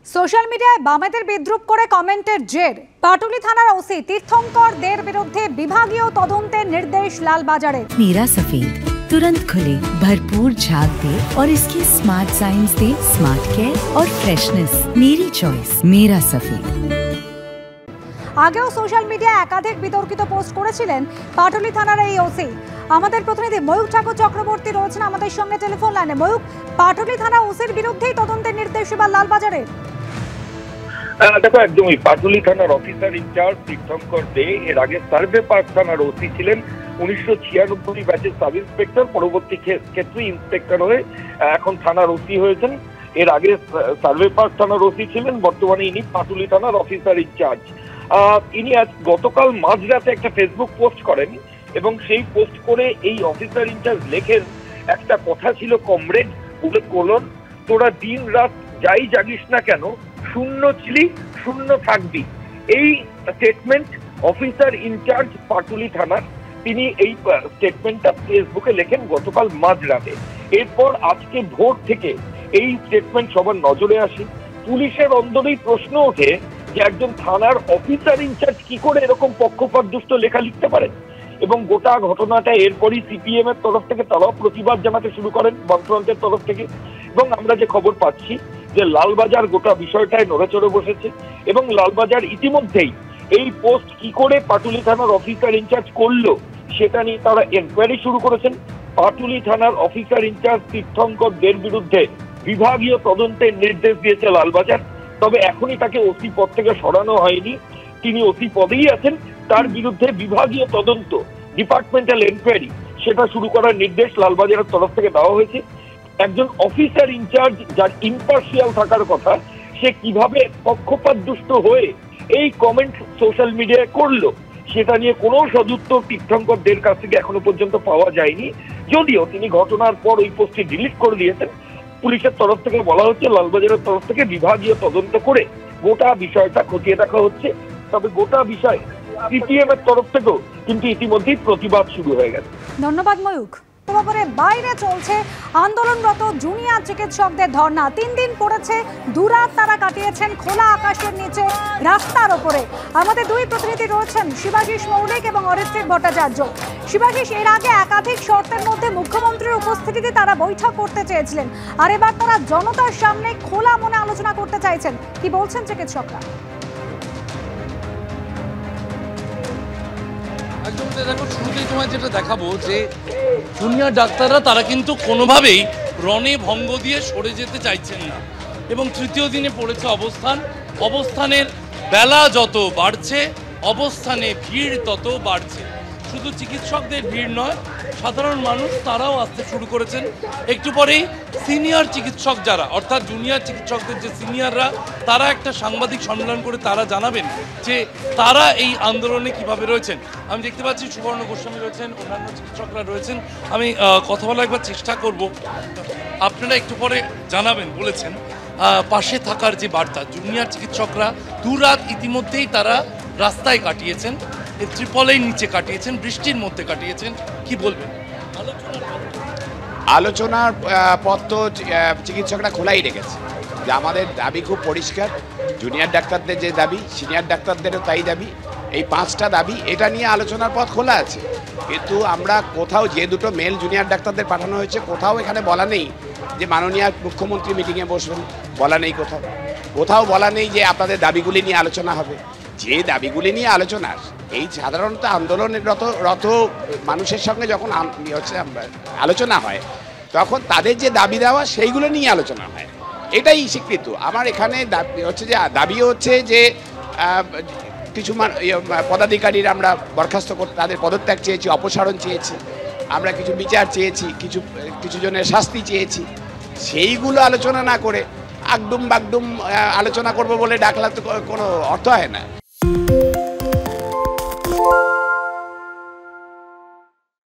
Social মিডিয়ায় বামেদের বিদ্রুপ করে কমেন্টের জের পাটুলি থানার ওসি तीर्थंकर দের বিরুদ্ধে বিভাগীয় তদন্তের নির্দেশ লালবাজারে। मेरा सफेद तुरंत खुले, भरपूर झाग दे और इसके स्मार्ट साइंस दे स्मार्ट केयर और फ्रेशनेस। मेरी चॉइस मेरा सफेद। আগেও সোশ্যাল মিডিয়ায় একাধিক বিতর্কিত পোস্ট করেছিলেন পাটুলি থানার এই ওসি। আমাদের প্রতিনিধি ময়ূক ঠাকুর চক্রবর্তী রয়েছেন আমাদের সঙ্গে টেলিফোন লাইনে। ময়ূক, পাটুলি থানা ওসির বিরুদ্ধেই তদন্তের নির্দেশ এবার লালবাজারে। দেখো, একদমই পাটুলি থানার অফিসার ইনচার্জ তীর্থঙ্কর দে এর আগে সার্ভে পার্ক থানার ওসি ছিলেন। 1996 ব্যাচের সাব ইন্সপেক্টর, পরবর্তী ক্ষেত্রে ইন্সপেক্টর হয়ে এখন থানার ওসি হয়েছেন। এর আগে সার্ভে পার্ক থানার ওসি ছিলেন, বর্তমানে ইনি পাটুলি থানার অফিসার ইনচার্জ। ইনি আজ গতকাল মাঝরাতে একটা ফেসবুক পোস্ট করেন এবং সেই পোস্ট করে এই অফিসার ইনচার্জ লেখেন, একটা কথা ছিল কমরেড কোলন, তোরা দিন রাত যাই জাগিস না কেন শূন্য ছিলি শূন্য থাকবি। এই স্টেটমেন্ট অফিসার ইনচার্জ পাটুলি থানার, তিনি এই স্টেটমেন্টটা ফেসবুকে লেখেন গতকাল মাঝরাতে। এরপর আজকে ভোর থেকে এই স্টেটমেন্ট সবার নজরে আসে। পুলিশের অন্দরেই প্রশ্ন ওঠে যে একজন থানার অফিসার ইনচার্জ কি করে এরকম পক্ষপাতদুষ্ট লেখা লিখতে পারেন, এবং গোটা ঘটনাটা এরপরই সিপিএম এর তরফ থেকে তারাও প্রতিবাদ জানাতে শুরু করেন বামফ্রন্টের তরফ থেকে। এবং আমরা যে খবর পাচ্ছি যে লালবাজার গোটা বিষয়টায় নড়েচড়ে বসেছে এবং লালবাজার ইতিমধ্যেই এই পোস্ট কি করে পাটুলি থানার অফিসার ইনচার্জ করলো সেটা নিয়ে তারা এনকোয়ারি শুরু করেছেন। পাটুলি থানার অফিসার ইনচার্জ তীর্থঙ্কর দের বিরুদ্ধে বিভাগীয় তদন্তের নির্দেশ দিয়েছে লালবাজার। তবে এখনই তাকে ওসি পদ থেকে সরানো হয়নি, তিনি ওসি পদেই আছেন। তার বিরুদ্ধে বিভাগীয় তদন্ত, ডিপার্টমেন্টাল এনকোয়ারি, সেটা শুরু করার নির্দেশ লালবাজারের তরফ থেকে দেওয়া হয়েছে। একজন অফিসার ইনচার্জ যার ইম্পার্শিয়াল থাকার কথা, সে কিভাবে পক্ষপাতদুষ্ট হয়ে এই কমেন্ট সোশ্যাল মিডিয়ায় করলো সেটা নিয়ে কোনো সদুত্তর তীর্থঙ্কর দের কাছ থেকে এখনো পর্যন্ত পাওয়া যায়নি। যদিও তিনি ঘটনার পর ওই পোস্টটি ডিলিট করে দিয়েছেন। পুলিশের তরফ থেকে বলা হচ্ছে লালবাজারের তরফ থেকে বিভাগীয় তদন্ত করে গোটা বিষয়টা খতিয়ে দেখা হচ্ছে। তবে গোটা বিষয় সিপিএম এর তরফ থেকেও কিন্তু ইতিমধ্যেই প্রতিবাদ শুরু হয়ে গেছে। ধন্যবাদ ময়ূক। বাইরে চলছে আন্দোলনরত জুনিয়র চিকিৎসকদের ধর্ণা। 3 দিন পড়েছে, দুরাত তারা কাটিয়েছেন খোলা আকাশের নিচে রাস্তার ওপরে। আমাদের দুই প্রতিনিধি রয়েছেন শিবাশিস মৌলিক এবং অরিত্রিক ভট্টাচার্য। শিবাশিস, এর আগে একাধিক শর্তের মধ্যে মুখ্যমন্ত্রীর উপস্থিতিতে তারা বৈঠক করতে চেয়েছিলেন, আর এবার তারা জনতার সামনে খোলা মনে আলোচনা করতে চাইছেন। কি বলছেন চিকিৎসকরা? দেখো, শুরুতেই তোমায় যেটা দেখাবো যে জুনিয়র ডাক্তাররা তারা কিন্তু কোনোভাবেই রণে ভঙ্গ দিয়ে সরে যেতে চাইছেন না এবং তৃতীয় দিনে পড়েছে অবস্থানের বেলা যত বাড়ছে অবস্থানে ভিড় তত বাড়ছে। শুধু চিকিৎসকদের ভিড় নয়, সাধারণ মানুষ তারাও আসতে শুরু করেছেন। একটু পরেই সিনিয়র চিকিৎসক যারা, অর্থাৎ জুনিয়র চিকিৎসকদের যে সিনিয়ররা, তারা একটা সাংবাদিক সম্মেলন করে তারা জানাবেন যে তারা এই আন্দোলনে কিভাবে রয়েছেন। আমি দেখতে পাচ্ছি সুবর্ণ গোস্বামী রয়েছেন, অন্যান্য চিকিৎসকরা রয়েছেন। আমি কথা বলার একবার চেষ্টা করব। আপনারা একটু পরে জানাবেন বলেছেন। পাশে থাকার যে বার্তা, জুনিয়র চিকিৎসকরা দুরাত ইতিমধ্যেই তারা রাস্তায় কাটিয়েছেন, ত্রিপলের নিচে কাটিয়েছেন, বৃষ্টির মধ্যে কাটিয়েছেন। কি বলবেন? আলোচনার পথ তো চিকিৎসকরা খোলাই রেখেছে। যে আমাদের দাবি খুব পরিষ্কার, জুনিয়র ডাক্তারদের যে দাবি, সিনিয়র ডাক্তারদেরও তাই দাবি। এই 5টা দাবি, এটা নিয়ে আলোচনার পথ খোলা আছে। কিন্তু আমরা কোথাও, যে দুটো মেল জুনিয়র ডাক্তারদের পাঠানো হয়েছে, কোথাও এখানে বলা নেই যে মাননীয় মুখ্যমন্ত্রী মিটিংয়ে বসবেন, বলা নেই। কোথাও বলা নেই যে আপনাদের দাবিগুলি নিয়ে আলোচনা হবে। যে দাবিগুলি নিয়ে আলোচনার, এই সাধারণত আন্দোলনের রত মানুষের সঙ্গে যখন আলোচনা হয়, তখন তাদের যে দাবি দেওয়া সেইগুলো নিয়ে আলোচনা হয়। এটাই স্বীকৃত। আমার এখানে দাবি হচ্ছে যে কিছু পদাধিকারীর আমরা বরখাস্ত করতে, তাদের পদত্যাগ চেয়েছি, অপসারণ চেয়েছি, আমরা কিছু বিচার চেয়েছি, কিছু জনের শাস্তি চেয়েছি। সেইগুলো আলোচনা না করে আগডুম বাগডুম আলোচনা করবো বলে ডাকলা তো কোনো অর্থ হয় না।